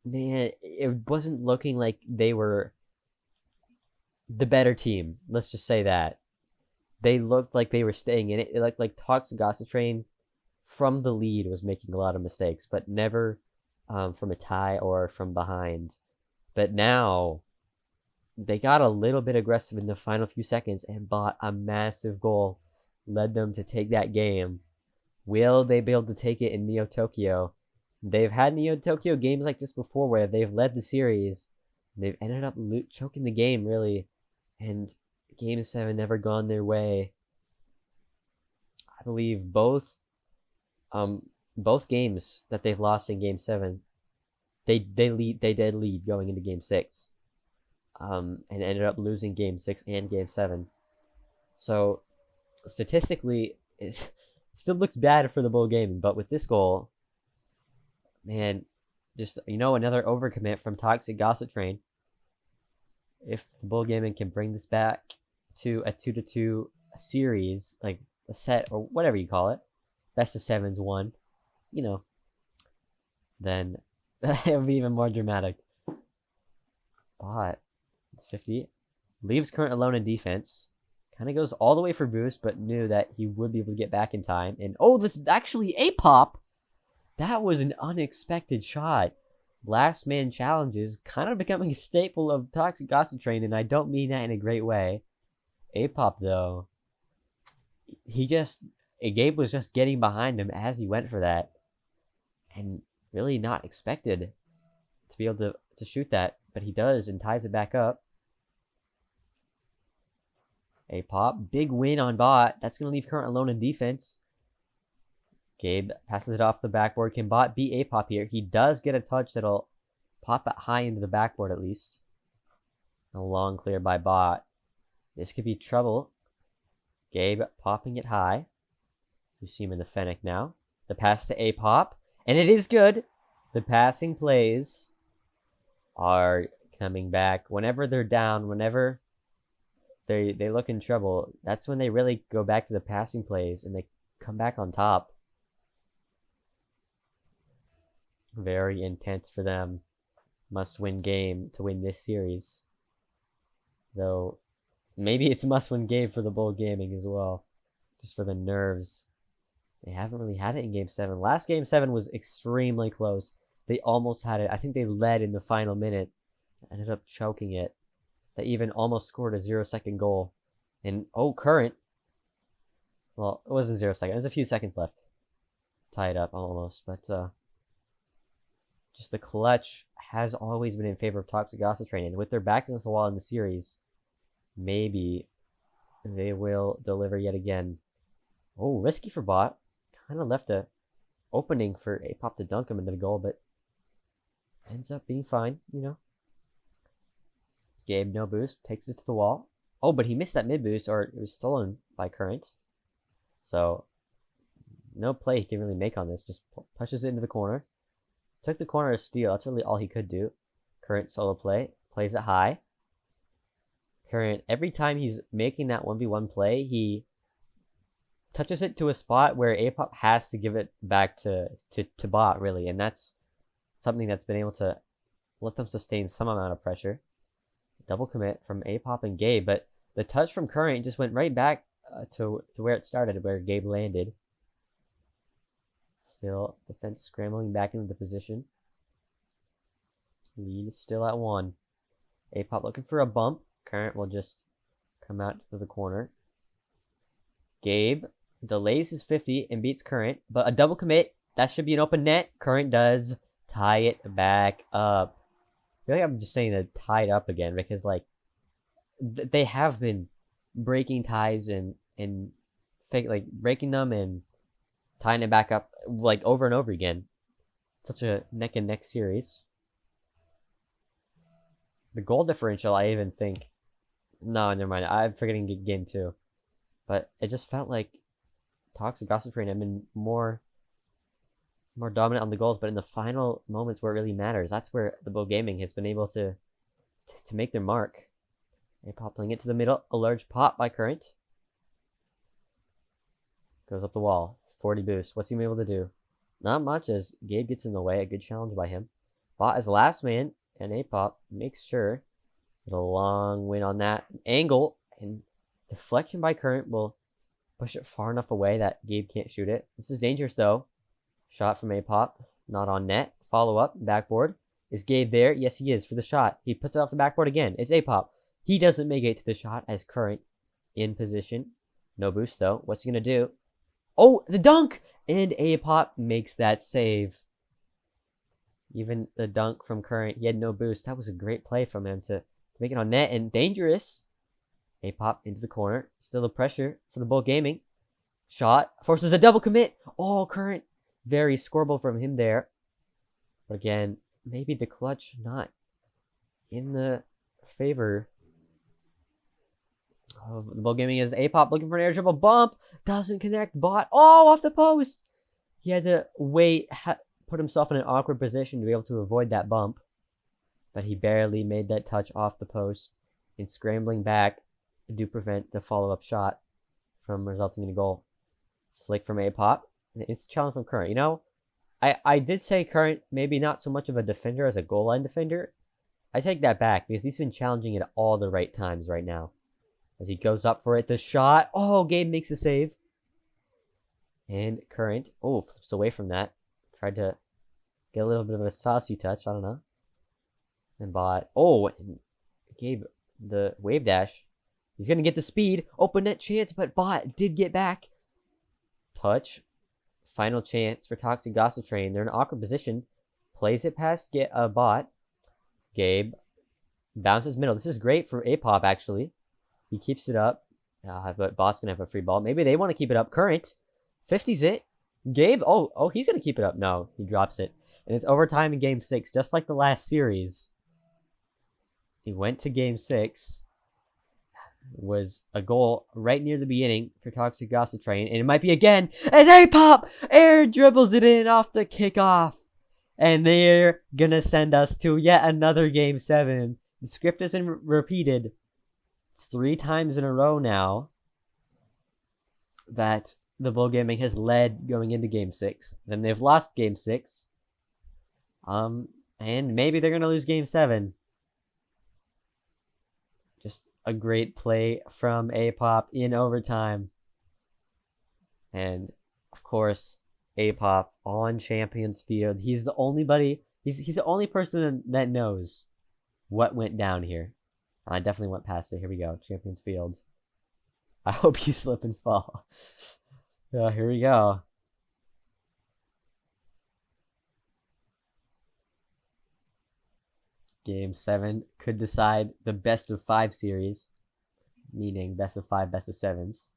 man, it wasn't looking like they were the better team. Let's just say that. They looked like they were staying in it. It looked like Toxic Gossip Train from the lead was making a lot of mistakes, but never from a tie or from behind. But now they got a little bit aggressive in the final few seconds and bought a massive goal, led them to take that game. Will they be able to take it in Neo Tokyo? They've had Neo Tokyo games like this before where they've led the series. They've ended up choking the game, really, and Game 7 never gone their way. I believe both games that they've lost in Game 7, they did lead going into Game 6, and ended up losing Game 6 and Game 7. So statistically, it still looks bad for the Bull Gaming, but with this goal, man, just another overcommit from Toxic Gossip Train. If the Bull Gaming can bring this back to a 2-2 series, like a set or whatever you call it, best of sevens won, then it would be even more dramatic. But 50 leaves Current alone in defense. Kind of goes all the way for boost, but knew that he would be able to get back in time. And this is actually a pop. That was an unexpected shot. Last man challenges kind of becoming a staple of Toxic Gossip Train, and I don't mean that in a great way. A pop though, Gabe was just getting behind him as he went for that, and really not expected to be able to shoot that, but he does and ties it back up. A pop, big win on bot. That's gonna leave Current alone in defense. Gabe passes it off the backboard. Can bot beat A pop here? He does get a touch that'll pop it high into the backboard at least. A long clear by bot. This could be trouble. Gabe popping it high. You see him in the Fennec now. The pass to A pop, and it is good. The passing plays are coming back whenever they're down. Whenever they look in trouble, that's when they really go back to the passing plays and they come back on top. Very intense for them. Must-win game to win this series. Though, maybe it's must-win game for the Bull Gaming as well. Just for the nerves. They haven't really had it in Game 7. Last Game 7 was extremely close. They almost had it. I think they led in the final minute. Ended up choking it. They even almost scored a 0-second goal. And, Current. Well, it wasn't 0 seconds. There's a few seconds left. Tie it up almost. But, just the clutch has always been in favor of Toxic Gossip Train. And with their backs against the wall in the series, maybe they will deliver yet again. Risky for bot. Kind of left a opening for A-Pop to dunk him into the goal, but ends up being fine, Gabe, no boost, takes it to the wall. But he missed that mid boost, or it was stolen by Current. So, no play he can really make on this. Just pushes it into the corner. Took the corner to steal. That's really all he could do. Current solo play. Plays it high. Current, every time he's making that 1v1 play, he touches it to a spot where A-Pop has to give it back to bot, really. And that's something that's been able to let them sustain some amount of pressure. Double commit from A-Pop and Gabe, but the touch from Current just went right back to where it started, where Gabe landed. Still, defense scrambling back into the position. Lead still at 1. A-Pop looking for a bump. Current will just come out to the corner. Gabe delays his 50 and beats Current, but a double commit. That should be an open net. Current does tie it back up. I feel like I'm just saying to tie it up again because, they have been breaking ties and breaking them and tying it back up, over and over again. Such a neck and neck series. The goal differential, I even think. No, never mind. I'm forgetting game 2. But it just felt like Toxic Gossip Train had been more dominant on the goals, but in the final moments where it really matters, that's where the Bull Gaming has been able to make their mark. A-Pop playing it to the middle, a large pop by Current. Goes up the wall, 40 boost. What's he able to do? Not much, as Gabe gets in the way. A good challenge by him. Bot is last man, and A-Pop makes sure Get a long win on that angle, and deflection by Current will push it far enough away that Gabe can't shoot it. This is dangerous though. Shot from A-Pop, not on net. Follow up, backboard. Is Gabe there? Yes, he is for the shot. He puts it off the backboard again. It's A-Pop. He doesn't make it to the shot as Current in position. No boost though. What's he gonna do? Oh, the dunk! And A-Pop makes that save. Even the dunk from Current, he had no boost. That was a great play from him to make it on net, and dangerous. A-Pop into the corner. Still the pressure for the Bull Gaming. Shot. Forces a double commit. Oh, Current. Very scoreable from him there. But again, maybe the clutch not in the favor of the Bull Gaming as A-Pop looking for an air dribble bump. Doesn't connect. Bot. Oh, off the post. He had to wait, put himself in an awkward position to be able to avoid that bump. But he barely made that touch off the post. And scrambling back to prevent the follow-up shot from resulting in a goal. Flick from A-Pop. It's a challenge from Current. You know, I did say Current maybe not so much of a defender as a goal line defender. I take that back because he's been challenging at all the right times right now. As he goes up for it, the shot. Oh, Gabe makes a save. And Current, oh, flips away from that. Tried to get a little bit of a saucy touch. I don't know. And Bot. Oh, and Gabe, the wave dash. He's going to get the speed. Open net chance, but Bot did get back. Touch. Final chance for Toxic Gossip Train. They're in an awkward position. Plays it past Bot. Gabe bounces middle. This is great for A-Pop, actually. He keeps it up. But Bot's going to have a free ball. Maybe they want to keep it up. Current 50's it. Gabe, oh, he's going to keep it up. No, he drops it. And it's overtime in Game 6, just like the last series. He went to Game 6. Was a goal right near the beginning for Toxic Gossip Train. And it might be again as A-Pop air dribbles it in off the kickoff. And they're going to send us to yet another Game 7. The script isn't repeated. It's 3 times in a row now that the Bull Gaming has led going into Game 6. Then they've lost Game 6. And maybe they're going to lose Game 7. Just a great play from A-Pop in overtime. And, of course, A-Pop on Champions Field. He's the only he's the only person that knows what went down here. I definitely went past it. Here we go. Champions Field. I hope you slip and fall. Here we go. Game 7 could decide the best of 5 series, meaning best of 5, best of 7s.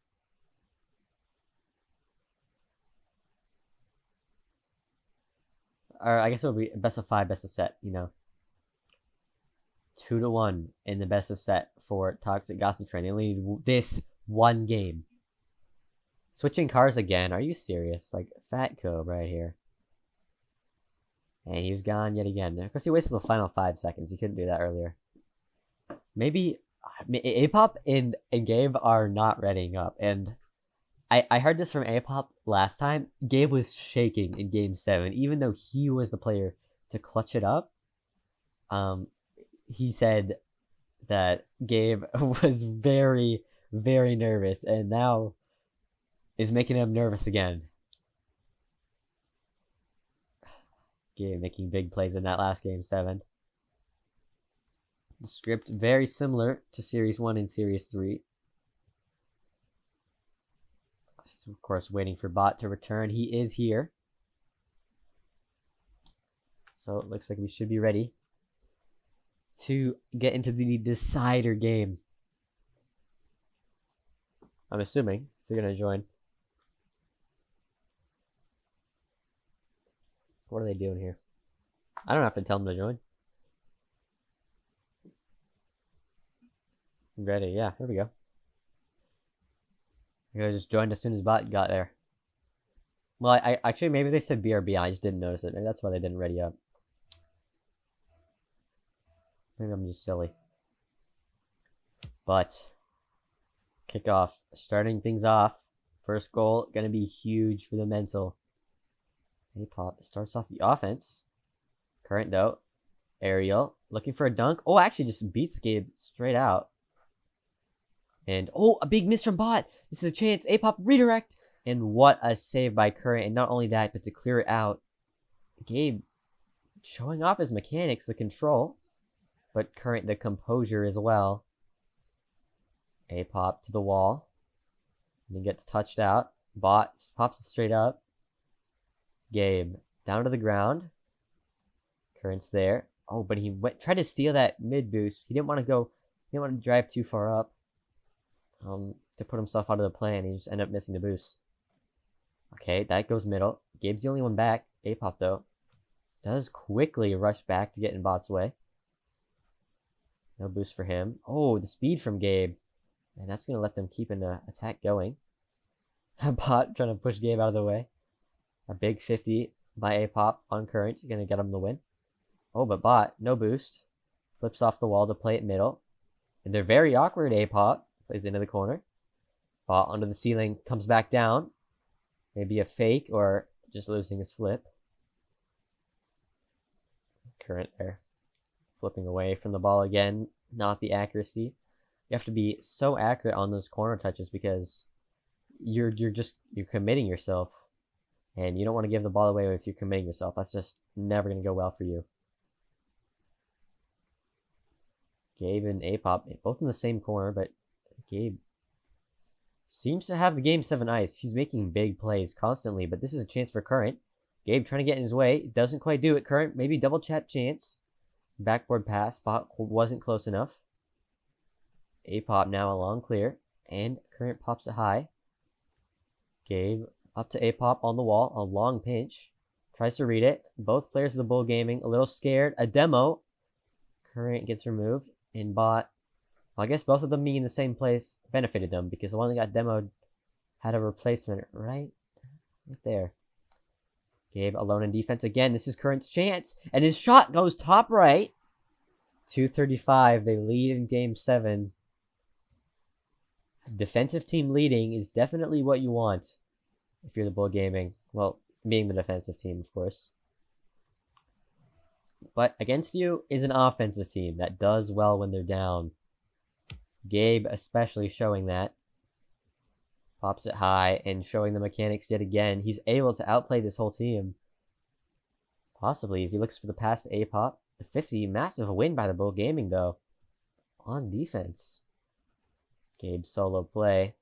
Or I guess it would be best of 5, best of set, you know. 2-1 in the best of set for Toxic Gossip Train. They only need this one game. Switching cars again. Are you serious? Like, Fat Cobe right here. And he was gone yet again. Of course, he wasted the final 5 seconds. He couldn't do that earlier. Maybe A-Pop and Gabe are not readying up. And I heard this from A-Pop last time. Gabe was shaking in Game 7, even though he was the player to clutch it up. He said that Gabe was very, very nervous, and now is making him nervous again. Gabe making big plays in that last Game 7. The script very similar to Series 1 and Series 3. Of course, waiting for Bot to return. He is here. So it looks like we should be ready to get into the decider game. I'm assuming they're going to join. What are they doing here? I don't have to tell them to join. Ready, yeah, here we go. You guys just joined as soon as Bot got there. Well, I actually, maybe they said BRB, I just didn't notice it. Maybe that's why they didn't ready up. Maybe I'm just silly. But, kickoff, starting things off. First goal, gonna be huge for the mental. A-Pop starts off the offense. Current, though. Aerial. Looking for a dunk. Oh, actually just beats Gabe straight out. And, oh, a big miss from Bot. This is a chance. A-Pop redirect. And what a save by Current. And not only that, but to clear it out. Gabe showing off his mechanics, the control. But Current, the composure as well. A-Pop to the wall. And he gets touched out. Bot pops it straight up. Gabe down to the ground. Current's there. Oh, but he tried to steal that mid boost. He didn't want to go. He didn't want to drive too far up. To put himself out of the plan. He just ended up missing the boost. Okay, that goes middle. Gabe's the only one back. A-Pop, though, does quickly rush back to get in Bot's way. No boost for him. Oh, the speed from Gabe. And that's going to let them keep an attack going. Bot trying to push Gabe out of the way. A big 50 by A-Pop on Current. Going to get him the win. Oh, but Bot, no boost. Flips off the wall to play it middle. And they're very awkward, A-Pop. Plays into the corner. Bot under the ceiling. Comes back down. Maybe a fake or just losing his flip. Current there. Flipping away from the ball again. Not the accuracy. You have to be so accurate on those corner touches because you're committing yourself. And you don't want to give the ball away if you're committing yourself. That's just never going to go well for you. Gabe and A-Pop, both in the same corner, but Gabe seems to have the Game 7 ice. He's making big plays constantly, but this is a chance for Current. Gabe trying to get in his way. Doesn't quite do it. Current, maybe double tap chance. Backboard pass. Bot wasn't close enough. A-Pop now a long clear. And Current pops it high. Gabe up to A-Pop on the wall. A long pinch. Tries to read it. Both players of the Bull Gaming a little scared. A demo. Current gets removed. And Bot, well, I guess both of them being in the same place benefited them because the one that got demoed had a replacement right there. Gabe alone in defense again. This is Current's chance. And his shot goes top right. 2:35. They lead in Game 7. Defensive team leading is definitely what you want if you're the Bull Gaming. Well, being the defensive team, of course. But against you is an offensive team that does well when they're down. Gabe especially showing that. Pops it high and showing the mechanics yet again. He's able to outplay this whole team. Possibly as he looks for the pass to A-Pop. The 50, massive win by the Bull Gaming though. On defense. Gabe solo play.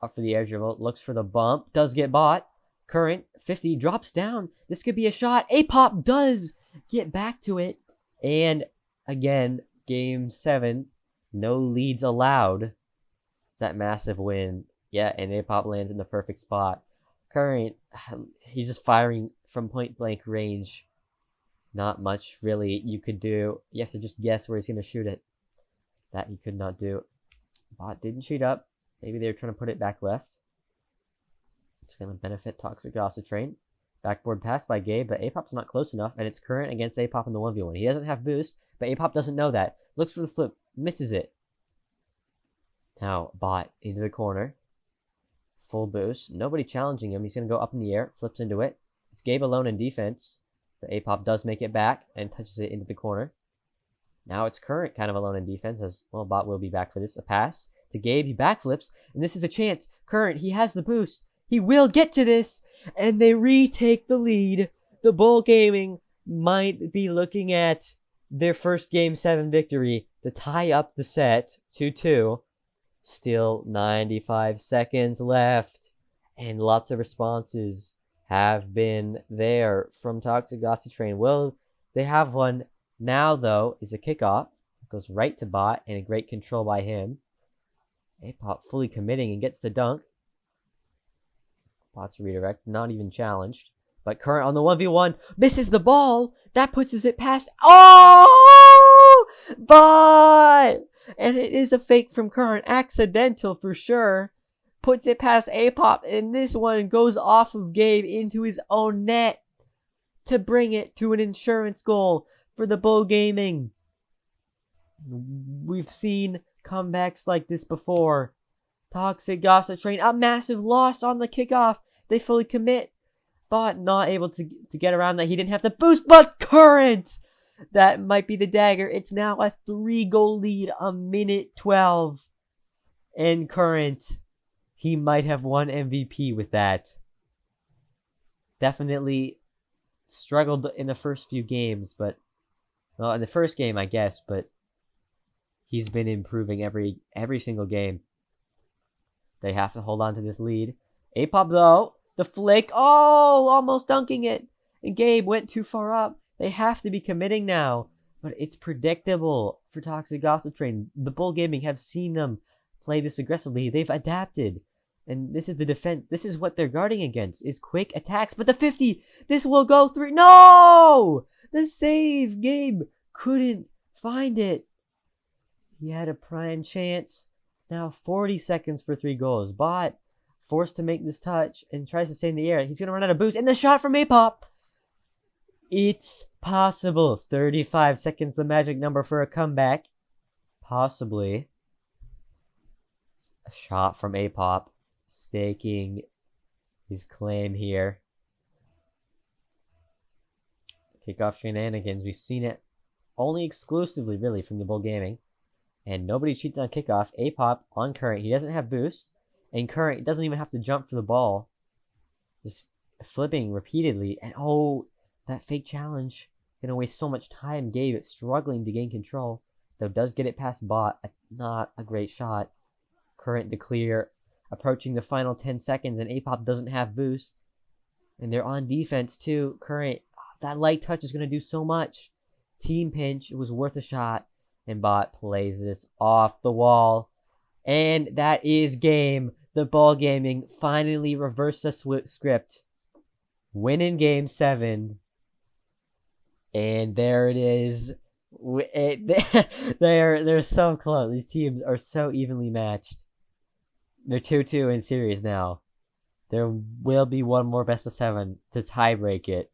Up for the air dribble. Looks for the bump. Does get Bot. Current 50 drops down. This could be a shot. A-Pop does get back to it. And again, Game 7. No leads allowed. It's that massive win. Yeah, and A-Pop lands in the perfect spot. Current, he's just firing from point blank range. Not much really you could do. You have to just guess where he's going to shoot it. That he could not do. Bot didn't shoot up. Maybe they were trying to put it back left. It's going to benefit Toxic Gossip Train. Backboard pass by Gabe, but A-Pop's not close enough, and it's Current against A-Pop in the 1v1. He doesn't have boost, but A-Pop doesn't know that. Looks for the flip. Misses it. Now, Bot into the corner. Full boost. Nobody challenging him. He's going to go up in the air. Flips into it. It's Gabe alone in defense. But A-Pop does make it back and touches it into the corner. Now it's Current kind of alone in defense as, well, Bot will be back for this. A pass to Gabe. He backflips. And this is a chance. Current, he has the boost. He will get to this. And they retake the lead. The Bull Gaming might be looking at their first Game 7 victory to tie up the set 2-2. Still 95 seconds left. And lots of responses have been there from Toxic Gossip Train. Will they have one? Now, though, is a kickoff. It goes right to Bot, and a great control by him. A-Pop fully committing and gets the dunk. Bot's redirect, not even challenged. But Current on the 1v1 misses the ball. That pushes it past. Oh! Bot! And it is a fake from Current. Accidental for sure. Puts it past A-Pop. And this one goes off of Gabe into his own net. To bring it to an insurance goal for the Bull Gaming. We've seen comebacks like this before. Toxic Gossip Train. A massive loss on the kickoff. They fully commit. Bot not able to get around that. He didn't have the boost. But Current That might be the dagger. It's now a 3-goal lead, a minute 12. And Current, he might have won MVP with that. Definitely struggled in the first few games, but well, in the first game, I guess, but he's been improving every single game. They have to hold on to this lead. Apop, though, the flick. Oh, almost dunking it. And Gabe went too far up. They have to be committing now. But it's predictable for Toxic Gossip Train. The Bull Gaming have seen them play this aggressively. They've adapted. And this is the defense. This is what they're guarding against, is quick attacks. But the 50, this will go through. No! The save. Gabe couldn't find it. He had a prime chance. Now 40 seconds for 3 goals. Bot forced to make this touch and tries to stay in the air. He's going to run out of boost. And the shot from Apop. It's possible. 35 seconds, the magic number for a comeback. Possibly. A shot from Apop. Staking his claim here. Kickoff shenanigans. We've seen it only exclusively, really, from the Bull Gaming. And nobody cheats on kickoff. Apop on Current. He doesn't have boost. And Current doesn't even have to jump for the ball. Just flipping repeatedly. And oh, that fake challenge. Gonna waste so much time. Gabe struggling to gain control. Though does get it past Bot. Not a great shot. Current to clear. Approaching the final 10 seconds. And Apop doesn't have boost. And they're on defense too. Current. That light touch is gonna do so much. Team pinch. It was worth a shot. And Bot plays this off the wall. And that is game. The Bull Gaming finally reversed the script. Winning game 7. And there it is. They're so close. These teams are so evenly matched. They're 2-2 in series now. There will be one more best of 7 to tie break it.